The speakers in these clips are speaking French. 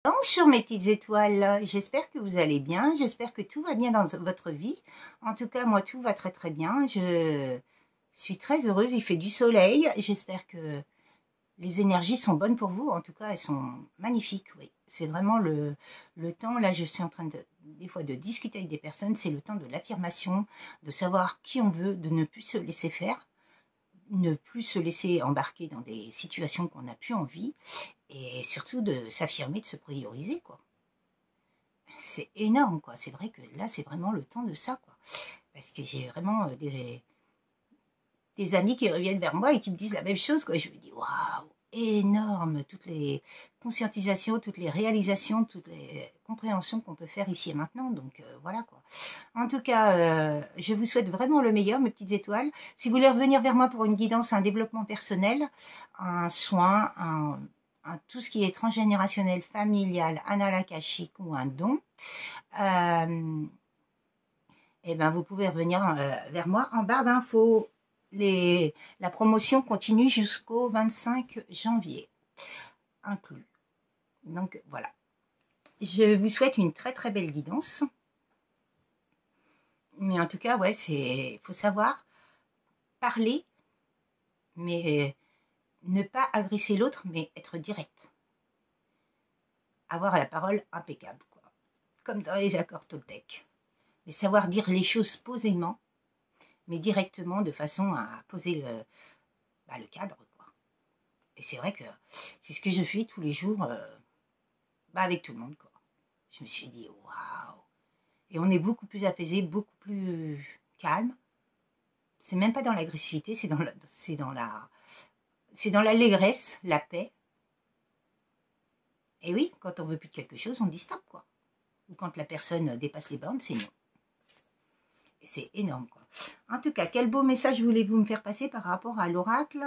Bonjour mes petites étoiles, j'espère que vous allez bien, j'espère que tout va bien dans votre vie. En tout cas, moi tout va très très bien, je suis très heureuse, il fait du soleil, j'espère que les énergies sont bonnes pour vous, en tout cas elles sont magnifiques, oui. C'est vraiment le temps, là je suis en train des fois de discuter avec des personnes, c'est le temps de l'affirmation, de savoir qui on veut, de ne plus se laisser faire, ne plus se laisser embarquer dans des situations qu'on n'a plus envie, et surtout de s'affirmer, de se prioriser, quoi. C'est énorme, quoi. C'est vrai que là, c'est vraiment le temps de ça, quoi. Parce que j'ai vraiment des amis qui reviennent vers moi et qui me disent la même chose, quoi. Je me dis, waouh, énorme, toutes les conscientisations, toutes les réalisations, toutes les compréhensions qu'on peut faire ici et maintenant. Donc voilà, quoi. En tout cas, je vous souhaite vraiment le meilleur, mes petites étoiles. Si vous voulez revenir vers moi pour une guidance, un développement personnel, un soin, tout ce qui est transgénérationnel, familial, analakashique ou un don, eh ben vous pouvez revenir vers moi en barre d'infos. La promotion continue jusqu'au 25 janvier, inclus. Donc voilà. Je vous souhaite une très très belle guidance. Mais en tout cas, ouais, faut savoir parler, mais ne pas agresser l'autre, mais être direct. Avoir la parole impeccable, quoi. Comme dans les accords Toltec. Mais savoir dire les choses posément, mais directement, de façon à poser le cadre, quoi. Et c'est vrai que c'est ce que je fais tous les jours avec tout le monde, quoi. Je me suis dit, waouh. Et on est beaucoup plus apaisé, beaucoup plus calme. C'est même pas dans l'agressivité, c'est dans l'allégresse, la paix. Et oui, quand on veut plus de quelque chose, on dit stop, quoi. Ou quand la personne dépasse les bornes, c'est non. Et c'est énorme, quoi. En tout cas, quel beau message voulez-vous me faire passer par rapport à l'oracle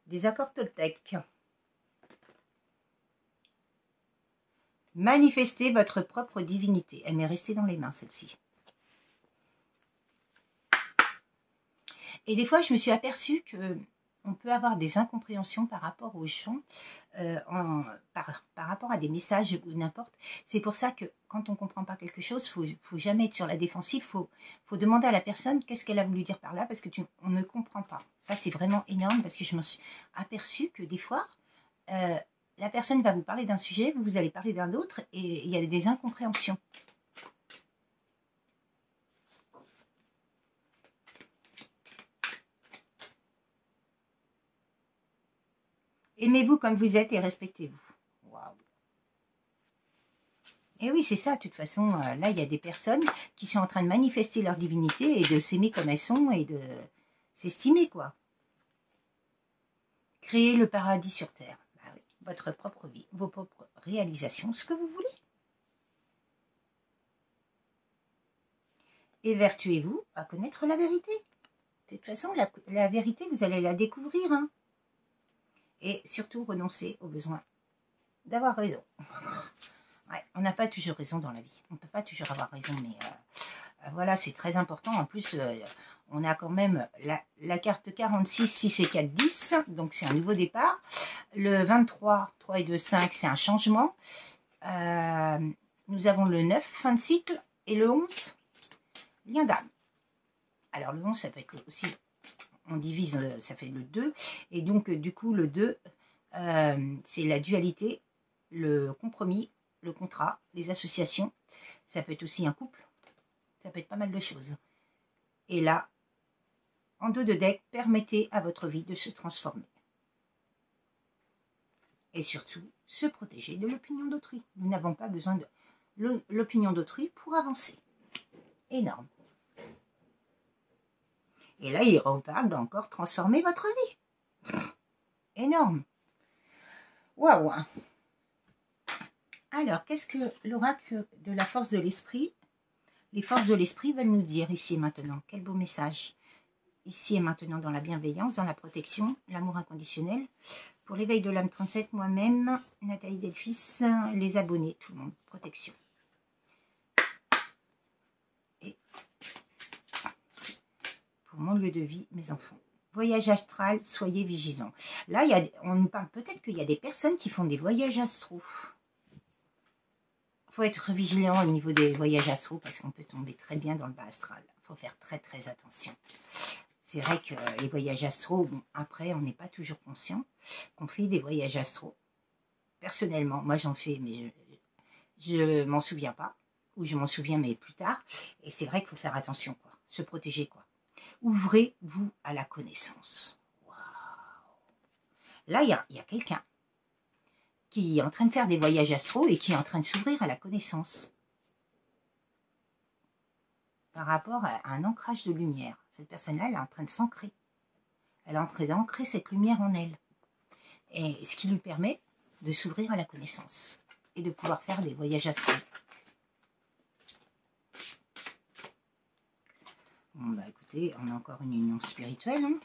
des accords Toltec? Manifestez votre propre divinité. Elle m'est restée dans les mains, celle-ci. Et des fois, je me suis aperçue que on peut avoir des incompréhensions par rapport aux gens, par rapport à des messages ou n'importe. C'est pour ça que quand on ne comprend pas quelque chose, il faut jamais être sur la défensive. Faut demander à la personne qu'est-ce qu'elle a voulu dire par là, parce que on ne comprend pas. Ça, c'est vraiment énorme, parce que je me suis aperçue que des fois, la personne va vous parler d'un sujet, vous allez parler d'un autre, et il y a des incompréhensions. Aimez-vous comme vous êtes et respectez-vous. Waouh. Et oui, c'est ça, de toute façon, là, il y a des personnes qui sont en train de manifester leur divinité et de s'aimer comme elles sont et de s'estimer, quoi. Créer le paradis sur Terre. Bah oui, votre propre vie, vos propres réalisations, ce que vous voulez. Évertuez-vous à connaître la vérité. De toute façon, la vérité, vous allez la découvrir. Hein. Et surtout, renoncez au besoin d'avoir raison. Ouais, on n'a pas toujours raison dans la vie. On ne peut pas toujours avoir raison, mais voilà, c'est très important. En plus, on a quand même la carte 46, 6 et 4, 10. Donc, c'est un nouveau départ. Le 23, 3 et 2, 5, c'est un changement. Nous avons le 9, fin de cycle. Et le 11, lien d'âme. Alors, le 11, ça peut être aussi... On divise, ça fait le 2. Et donc, du coup, le 2, c'est la dualité, le compromis, le contrat, les associations. Ça peut être aussi un couple. Ça peut être pas mal de choses. Et là, en dos de deck, permettez à votre vie de se transformer. Et surtout, se protéger de l'opinion d'autrui. Nous n'avons pas besoin de l'opinion d'autrui pour avancer. Énorme. Et là, il reparle d'encore transformer votre vie. Énorme. Waouh. Alors, qu'est-ce que l'oracle de la force de l'esprit, les forces de l'esprit veulent nous dire ici et maintenant? Quel beau message. Ici et maintenant, dans la bienveillance, dans la protection, l'amour inconditionnel. Pour l'éveil de l'âme 37, moi-même, Nathalie Delphis, les abonnés, tout le monde, protection. Et pour mon lieu de vie, mes enfants. Voyage astral, soyez vigilants. Là, on nous parle peut-être qu'il y a des personnes qui font des voyages astraux. faut être vigilant au niveau des voyages astraux parce qu'on peut tomber très bien dans le bas astral. Il faut faire très très attention. C'est vrai que les voyages astraux, bon, après, on n'est pas toujours conscient qu'on fait des voyages astraux. Personnellement, moi j'en fais, mais je m'en souviens pas. Ou je m'en souviens, mais plus tard. Et c'est vrai qu'il faut faire attention, quoi. Se protéger, quoi. Ouvrez-vous à la connaissance. Waouh. Là, il y a quelqu'un qui est en train de faire des voyages astraux et qui est en train de s'ouvrir à la connaissance. Par rapport à un ancrage de lumière. Cette personne-là, elle est en train de s'ancrer. Elle est en train d'ancrer cette lumière en elle. Et ce qui lui permet de s'ouvrir à la connaissance. Et de pouvoir faire des voyages astraux. Bon, bah écoutez, on a encore une union spirituelle, hein,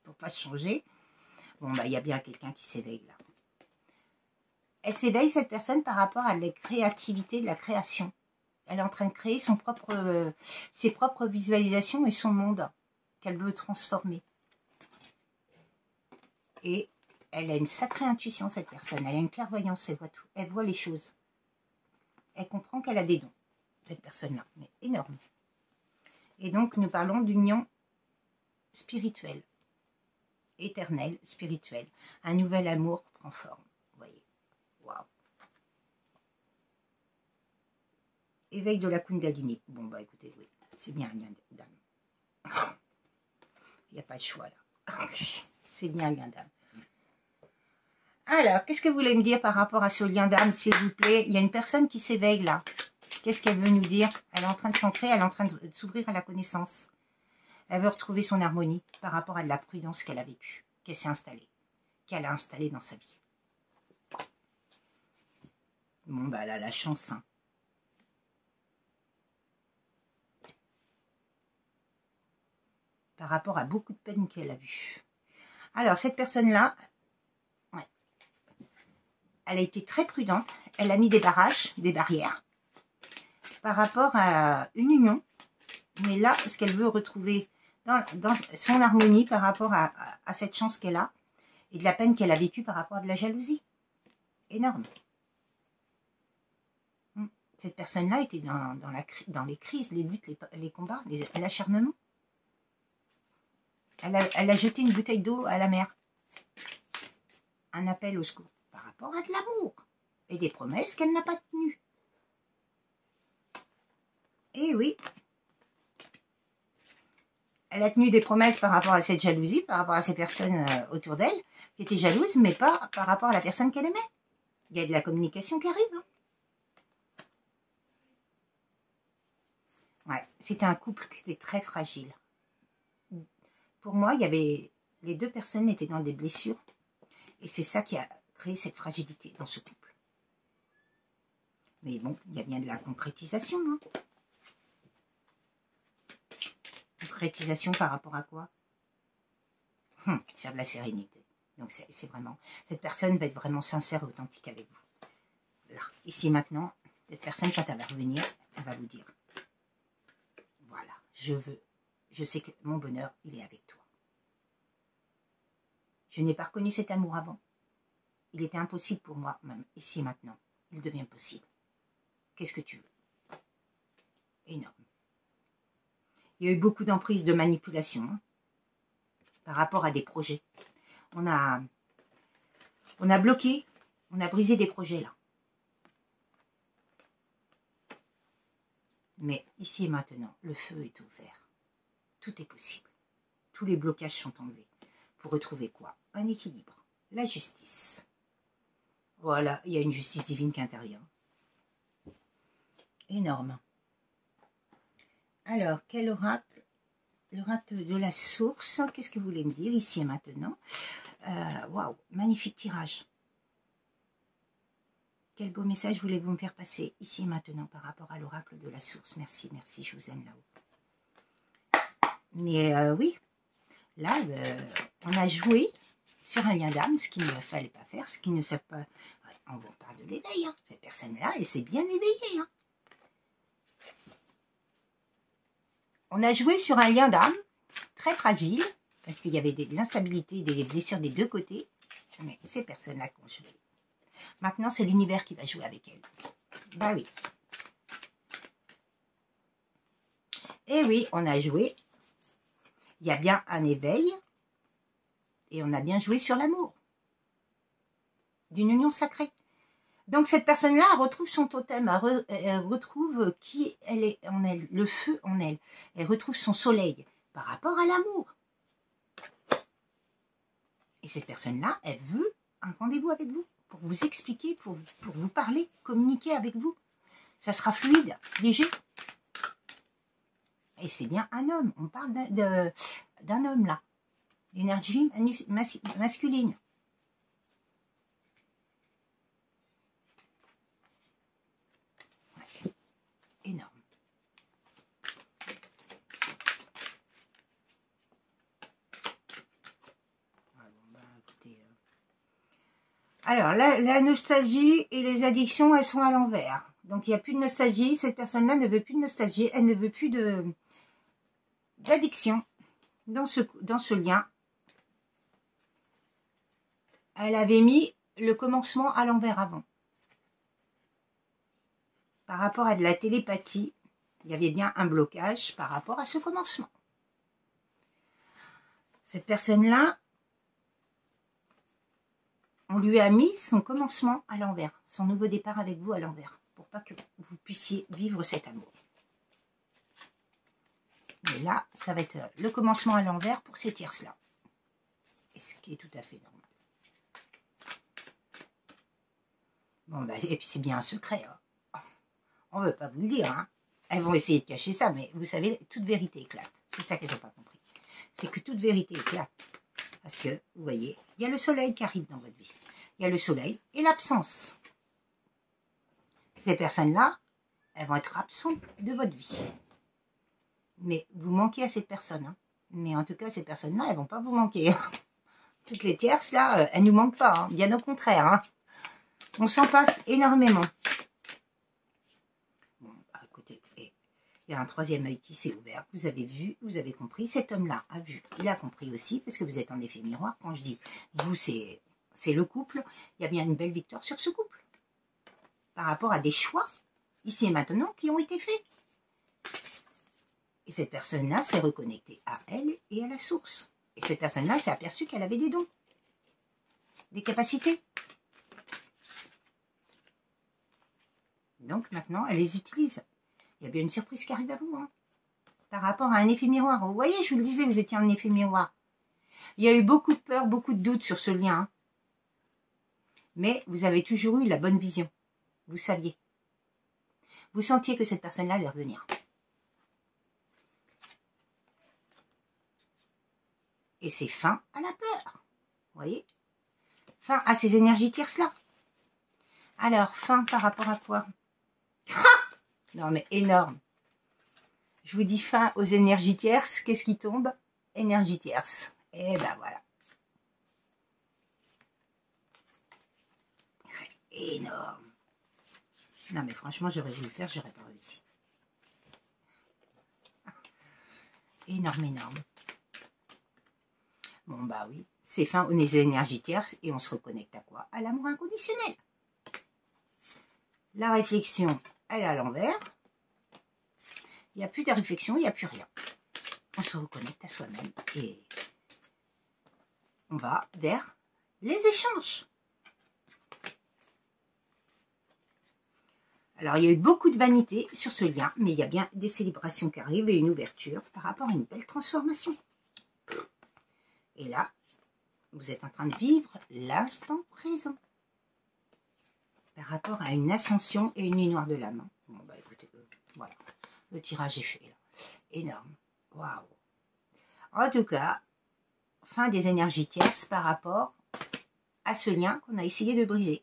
pour pas changer. Bon, bah il y a bien quelqu'un qui s'éveille là. Elle s'éveille, cette personne, par rapport à la créativité de la création. Elle est en train de créer ses propres visualisations et son monde qu'elle veut transformer. Et elle a une sacrée intuition, cette personne. Elle a une clairvoyance, elle voit tout. Elle voit les choses. Elle comprend qu'elle a des dons, cette personne-là, mais énorme. Et donc, nous parlons d'union spirituelle, éternelle, spirituelle. Un nouvel amour prend forme. Vous voyez, waouh. Éveil de la Kundalini. Bon, bah écoutez, oui, c'est bien un lien d'âme. Il n'y a pas de choix là. C'est bien un lien d'âme. Alors, qu'est-ce que vous voulez me dire par rapport à ce lien d'âme, s'il vous plaît? Il y a une personne qui s'éveille là. Qu'est-ce qu'elle veut nous dire? Elle est en train de s'ancrer, elle est en train de s'ouvrir à la connaissance. Elle veut retrouver son harmonie par rapport à de la prudence qu'elle a vécue, qu'elle s'est installée, qu'elle a installée dans sa vie. Bon, bah elle a la chance, hein. Par rapport à beaucoup de peines qu'elle a vues. Alors, cette personne-là, ouais, elle a été très prudente. Elle a mis des barrages, des barrières, par rapport à une union. Mais là, ce qu'elle veut retrouver dans son harmonie par rapport à cette chance qu'elle a et de la peine qu'elle a vécue par rapport à de la jalousie. Énorme. Cette personne-là était dans les crises, les luttes, les combats, l'acharnement. Elle a jeté une bouteille d'eau à la mer. Un appel au secours par rapport à de l'amour et des promesses qu'elle n'a pas tenues. Et oui. Elle a tenu des promesses par rapport à cette jalousie, par rapport à ces personnes autour d'elle, qui étaient jalouses, mais pas par rapport à la personne qu'elle aimait. Il y a de la communication qui arrive. Hein. Ouais, c'était un couple qui était très fragile. Pour moi, les deux personnes étaient dans des blessures. Et c'est ça qui a créé cette fragilité dans ce couple. Mais bon, il y a bien de la concrétisation. Hein. Concrétisation par rapport à quoi? Sur de la sérénité. Donc c'est vraiment... Cette personne va être vraiment sincère et authentique avec vous. Là, ici maintenant, cette personne, quand elle va revenir, elle va vous dire, voilà, je sais que mon bonheur, il est avec toi. Je n'ai pas reconnu cet amour avant. Il était impossible pour moi, même ici maintenant. Il devient possible. Qu'est-ce que tu veux? Énorme. Il y a eu beaucoup d'emprise, de manipulation hein, par rapport à des projets. On a bloqué, on a brisé des projets là. Mais ici et maintenant, le feu est ouvert. Tout est possible. Tous les blocages sont enlevés. Pour retrouver quoi? Un équilibre. La justice. Voilà, il y a une justice divine qui intervient. Énorme. Alors, quel oracle? L'oracle de la source. Qu'est-ce que vous voulez me dire ici et maintenant? Waouh, magnifique tirage. Quel beau message voulez-vous me faire passer ici et maintenant par rapport à l'oracle de la source? Merci, merci, je vous aime là-haut. Mais oui, là, on a joué sur un lien d'âme, ce qu'il ne fallait pas faire, ce qu'ils ne savent pas. Ouais, on vous parle de l'éveil, hein. Cette personne-là, elle s'est bien éveillée. Hein. On a joué sur un lien d'âme très fragile, parce qu'il y avait de l'instabilité, des blessures des deux côtés. Mais ces personnes-là qui ont joué. Maintenant, c'est l'univers qui va jouer avec elles. Bah oui. Et oui, on a joué. Il y a bien un éveil. Et on a bien joué sur l'amour. D'une union sacrée. Donc cette personne-là retrouve son totem, elle retrouve qui elle est en elle, le feu en elle. Elle retrouve son soleil par rapport à l'amour. Et cette personne-là, elle veut un rendez-vous avec vous pour vous expliquer, pour vous parler, communiquer avec vous. Ça sera fluide, léger. Et c'est bien un homme. On parle d'un homme là. L'énergie masculine. Ouais. Énorme. Alors, la nostalgie et les addictions, elles sont à l'envers. Donc, il n'y a plus de nostalgie. Cette personne-là ne veut plus de nostalgie. Elle ne veut plus d'addiction dans ce lien. Elle avait mis le commencement à l'envers avant. Par rapport à de la télépathie, il y avait bien un blocage par rapport à ce commencement. Cette personne-là, on lui a mis son commencement à l'envers, son nouveau départ avec vous à l'envers, pour pas que vous puissiez vivre cet amour. Mais là, ça va être le commencement à l'envers pour ces tierces-là. Et ce qui est tout à fait normal. Bon, bah, et puis c'est bien un secret. Hein. On ne veut pas vous le dire. Hein. Elles vont essayer de cacher ça, mais vous savez, toute vérité éclate. C'est ça qu'elles n'ont pas compris. C'est que toute vérité éclate. Parce que, vous voyez, il y a le soleil qui arrive dans votre vie. Il y a le soleil et l'absence. Ces personnes-là, elles vont être absentes de votre vie. Mais vous manquez à cette personne. Hein. Mais en tout cas, ces personnes-là, elles ne vont pas vous manquer. Hein. Toutes les tierces, là, elles ne nous manquent pas. Hein. Bien au contraire. Hein. On s'en passe énormément. Bon, bah, écoutez, il y a un troisième œil qui s'est ouvert. Vous avez vu, vous avez compris. Cet homme-là a vu. Il a compris aussi, parce que vous êtes en effet miroir. Quand je dis vous, c'est le couple. Il y a bien une belle victoire sur ce couple. Par rapport à des choix, ici et maintenant, qui ont été faits. Et cette personne-là s'est reconnectée à elle et à la source. Et cette personne-là s'est aperçue qu'elle avait des dons, des capacités. Donc maintenant, elle les utilise. Il y a bien une surprise qui arrive à vous. Hein, par rapport à un effet miroir. Vous voyez, je vous le disais, vous étiez en effet miroir. Il y a eu beaucoup de peur, beaucoup de doutes sur ce lien. Hein, mais vous avez toujours eu la bonne vision. Vous saviez. Vous sentiez que cette personne-là allait revenir. Et c'est fin à la peur. Vous voyez? Fin à ces énergies tierces-là. Alors, fin par rapport à quoi? Non, mais énorme. Je vous dis fin aux énergies tierces. Qu'est-ce qui tombe? Énergie tierce. Et ben voilà. Énorme. Non, mais franchement, j'aurais voulu le faire, j'aurais pas réussi. Énorme, énorme. Bon, bah oui, c'est fin aux énergies tierces et on se reconnecte à quoi? À l'amour inconditionnel. La réflexion, elle est à l'envers. Il n'y a plus de réflexion, il n'y a plus rien. On se reconnecte à soi-même et on va vers les échanges. Alors, il y a eu beaucoup de vanité sur ce lien, mais il y a bien des célébrations qui arrivent et une ouverture par rapport à une belle transformation. Et là, vous êtes en train de vivre l'instant présent par rapport à une ascension et une nuit noire de l'âme. Bon, bah écoutez, voilà, le tirage est fait. Là. Énorme. Waouh. En tout cas, fin des énergies tierces par rapport à ce lien qu'on a essayé de briser.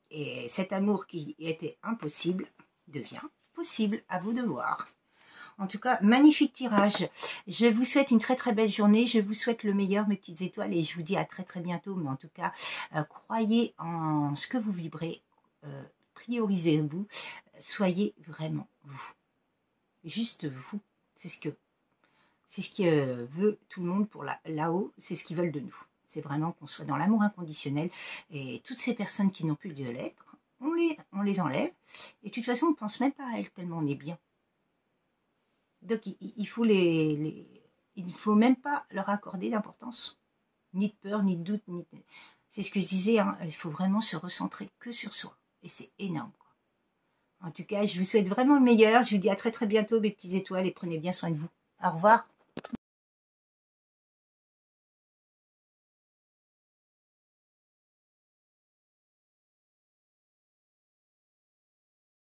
Et cet amour qui était impossible devient possible, à vous de voir. En tout cas, magnifique tirage. Je vous souhaite une très très belle journée. Je vous souhaite le meilleur, mes petites étoiles. Et je vous dis à très très bientôt. Mais en tout cas, croyez en ce que vous vibrez. Priorisez-vous. Soyez vraiment vous. Juste vous. C'est ce que veut tout le monde pour là-haut. C'est ce qu'ils veulent de nous. C'est vraiment qu'on soit dans l'amour inconditionnel. Et toutes ces personnes qui n'ont plus lieu d'être, on les enlève. Et de toute façon, on ne pense même pas à elles tellement on est bien. Donc, il faut il faut même pas leur accorder d'importance. Ni de peur, ni de doute. C'est ce que je disais, hein, il faut vraiment se recentrer que sur soi. Et c'est énorme, quoi. En tout cas, je vous souhaite vraiment le meilleur. Je vous dis à très très bientôt, mes petites étoiles, et prenez bien soin de vous. Au revoir.